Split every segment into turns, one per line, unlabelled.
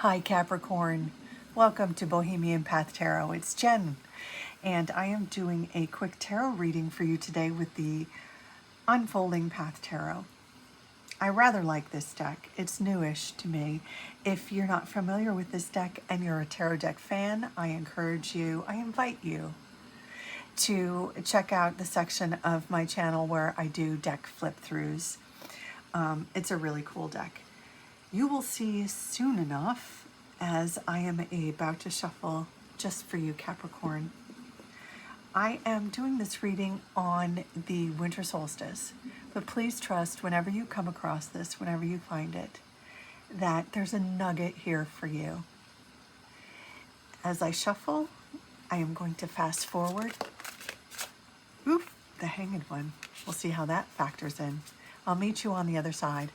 Hi Capricorn, welcome to Bohemian Path Tarot. It's Jen, and I am doing a quick tarot reading for you today with the Unfolding Path Tarot. I rather like this deck. It's newish to me. If you're not familiar with this deck and you're a tarot deck fan, I invite you to check out the section of my channel where I do deck flip-throughs. It's a really cool deck. You will see soon enough, as I am about to shuffle just for you, Capricorn. I am doing this reading on the winter solstice, but please trust whenever you come across this, whenever you find it, that there's a nugget here for you. As I shuffle, I am going to fast forward. Oof, the Hanged One. We'll see how that factors in. I'll meet you on the other side.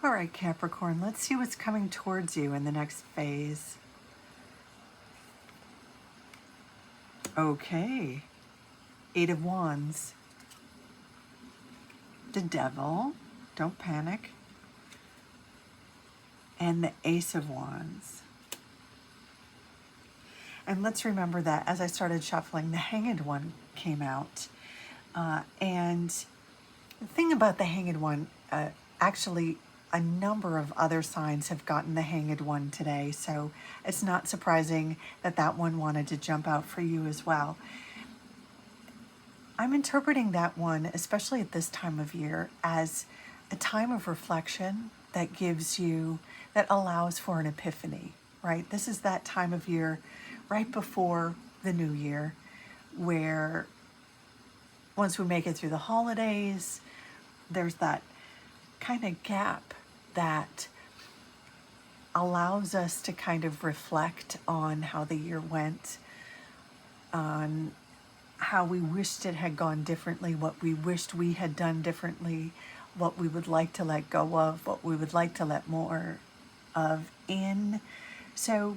All right, Capricorn, let's see what's coming towards you in the next phase. Okay, Eight of Wands. The Devil, don't panic. And the Ace of Wands. And let's remember that as I started shuffling, the Hanged One came out. And the thing about the Hanged One, actually, a number of other signs have gotten the Hanged One today, so it's not surprising that that one wanted to jump out for you as well. I'm interpreting that one, especially at this time of year, as a time of reflection that allows for an epiphany, right? This is that time of year right before the new year where once we make it through the holidays, there's that kind of gap that allows us to kind of reflect on how the year went, on how we wished it had gone differently, what we wished we had done differently, what we would like to let go of, what we would like to let more of in. So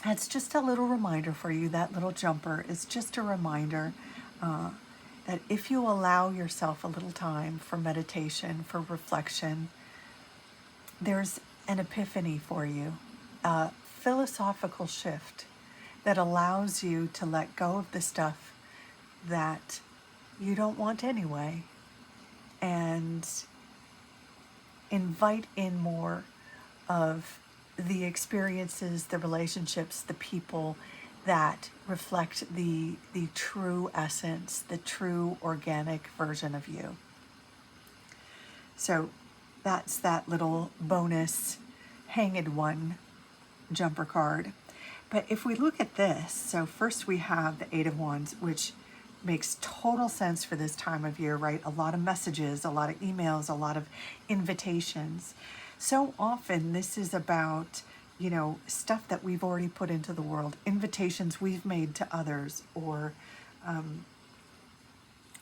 that's just a little reminder for you. That little jumper is just a reminder that if you allow yourself a little time for meditation, for reflection, there's an epiphany for you, a philosophical shift that allows you to let go of the stuff that you don't want anyway and invite in more of the experiences, the relationships, the people that reflect the true essence, the true organic version of you. So that's that little bonus Hanged One jumper card. But if we look at this, so first we have the Eight of Wands, which makes total sense for this time of year, right? A lot of messages, a lot of emails, a lot of invitations. So often this is about, stuff that we've already put into the world, invitations we've made to others, or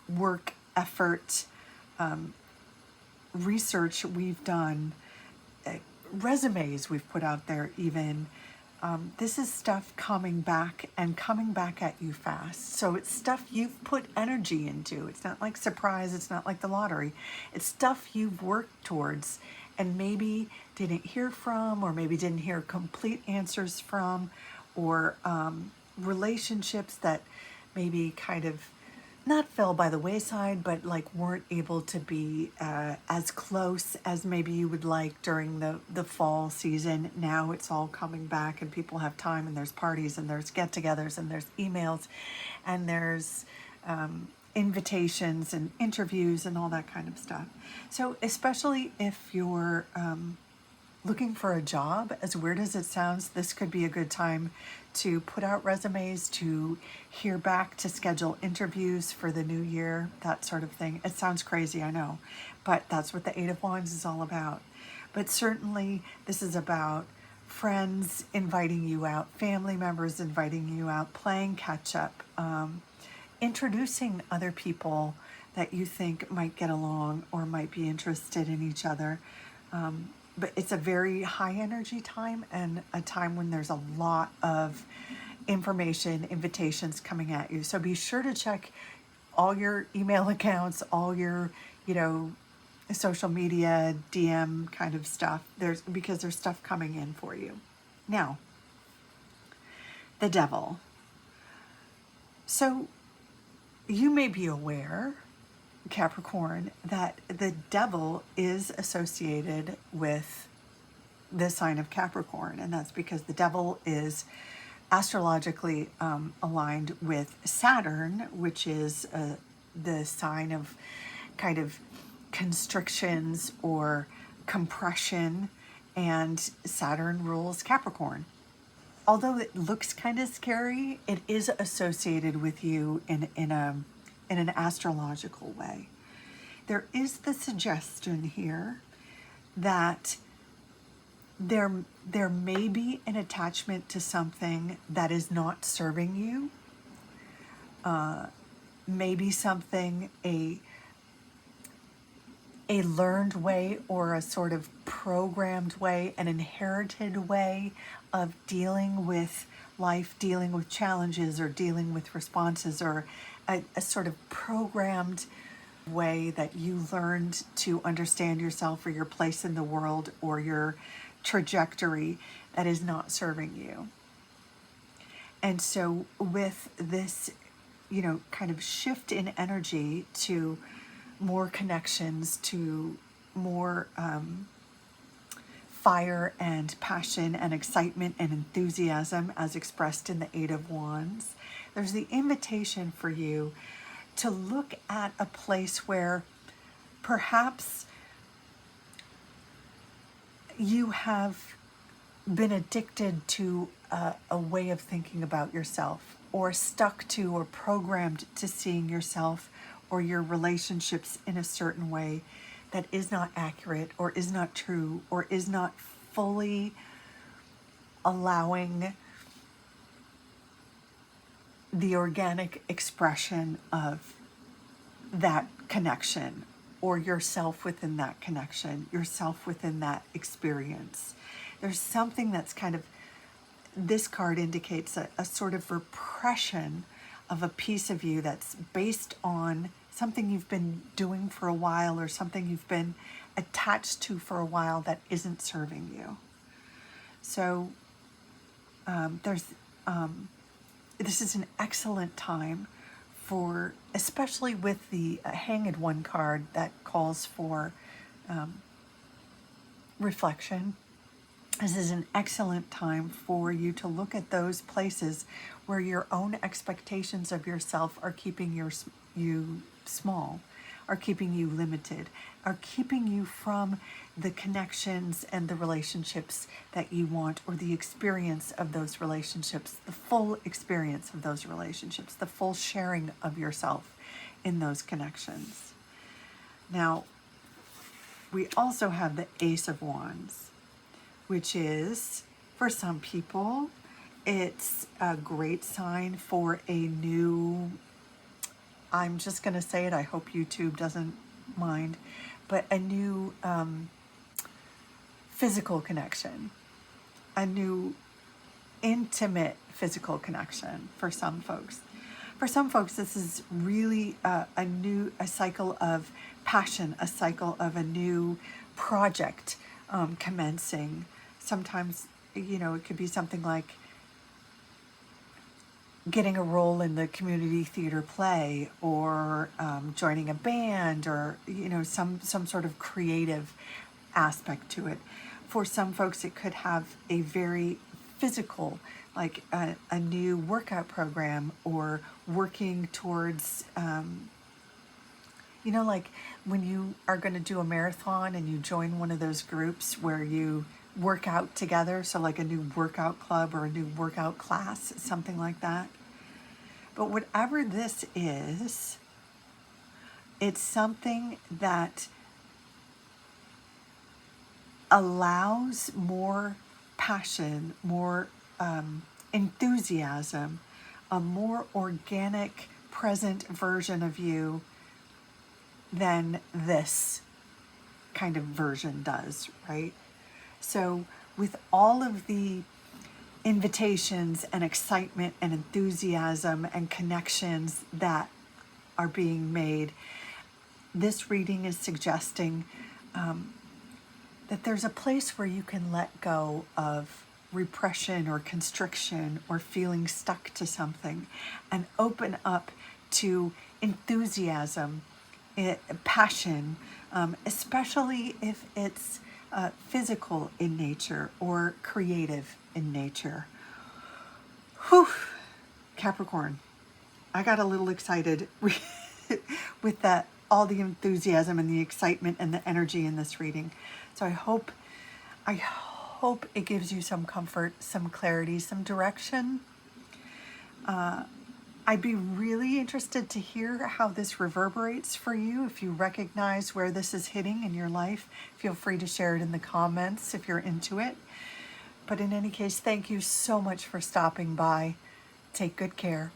work effort, research we've done, resumes we've put out there even. This is stuff coming back at you fast. So it's stuff you've put energy into. It's not like surprise. It's not like the lottery. It's stuff you've worked towards and maybe didn't hear from, or maybe didn't hear complete answers from, or relationships that maybe kind of not fell by the wayside, but like weren't able to be as close as maybe you would like during the fall season. Now it's all coming back and people have time, and there's parties and there's get-togethers and there's emails and there's invitations and interviews and all that kind of stuff. So especially if you're looking for a job, as weird as it sounds, this could be a good time to put out resumes, to hear back, to schedule interviews for the new year, that sort of thing. It sounds crazy, I know, but that's what the Eight of Wands is all about. But certainly this is about friends inviting you out, family members inviting you out, playing catch up, introducing other people that you think might get along or might be interested in each other. but it's a very high energy time, and a time when there's a lot of information, invitations coming at you. So be sure to check all your email accounts, all your, you know, social media, DM kind of stuff. Because there's stuff coming in for you. Now, the devil. So you may be aware, Capricorn, that the devil is associated with the sign of Capricorn, and that's because the devil is astrologically aligned with Saturn, which is the sign of kind of constrictions or compression, and Saturn rules Capricorn. Although it looks kind of scary, it is associated with you in an astrological way. There is the suggestion here that there may be an attachment to something that is not serving you. Maybe something, a learned way, or a sort of programmed way, an inherited way of dealing with life, dealing with challenges, or dealing with responses, or a sort of programmed way that you learned to understand yourself, or your place in the world, or your trajectory that is not serving you. And so with this, you know, kind of shift in energy to more connections, to more fire and passion and excitement and enthusiasm as expressed in the Eight of Wands, there's the invitation for you to look at a place where perhaps you have been addicted to a way of thinking about yourself, or stuck to or programmed to seeing yourself or your relationships in a certain way that is not accurate, or is not true, or is not fully allowing the organic expression of that connection, or yourself within that connection, yourself within that experience. There's something that's kind of, this card indicates a sort of repression of a piece of you that's based on something you've been doing for a while, or something you've been attached to for a while that isn't serving you. So this is an excellent time for, especially with the Hanged One card that calls for reflection. This is an excellent time for you to look at those places where your own expectations of yourself are keeping you small, are keeping you limited, are keeping you from the connections and the relationships that you want, or the experience of those relationships, the full experience of those relationships, the full sharing of yourself in those connections. Now, we also have the Ace of Wands, which is, for some people, it's a great sign for a new, I'm just going to say it, I hope YouTube doesn't mind, but a new physical connection, a new intimate physical connection for some folks. For some folks, this is really a cycle of passion, a cycle of a new project commencing. Sometimes, you know, it could be something like getting a role in the community theater play, or joining a band, or, you know, some sort of creative aspect to it. For some folks, it could have a very physical, like a new workout program, or working towards, you know, like when you are going to do a marathon and you join one of those groups where you work out together, so like a new workout club or a new workout class, something like that. But whatever this is, it's something that allows more passion, more enthusiasm, a more organic, present version of you than this kind of version does, right? So with all of the invitations and excitement and enthusiasm and connections that are being made, this reading is suggesting that there's a place where you can let go of repression or constriction or feeling stuck to something and open up to enthusiasm, passion, especially if it's physical in nature or creative in nature. Whew, Capricorn, I got a little excited with that, all the enthusiasm and the excitement and the energy in this reading. So I hope it gives you some comfort, some clarity, some direction. I'd be really interested to hear how this reverberates for you. If you recognize where this is hitting in your life, feel free to share it in the comments if you're into it. But in any case, thank you so much for stopping by. Take good care.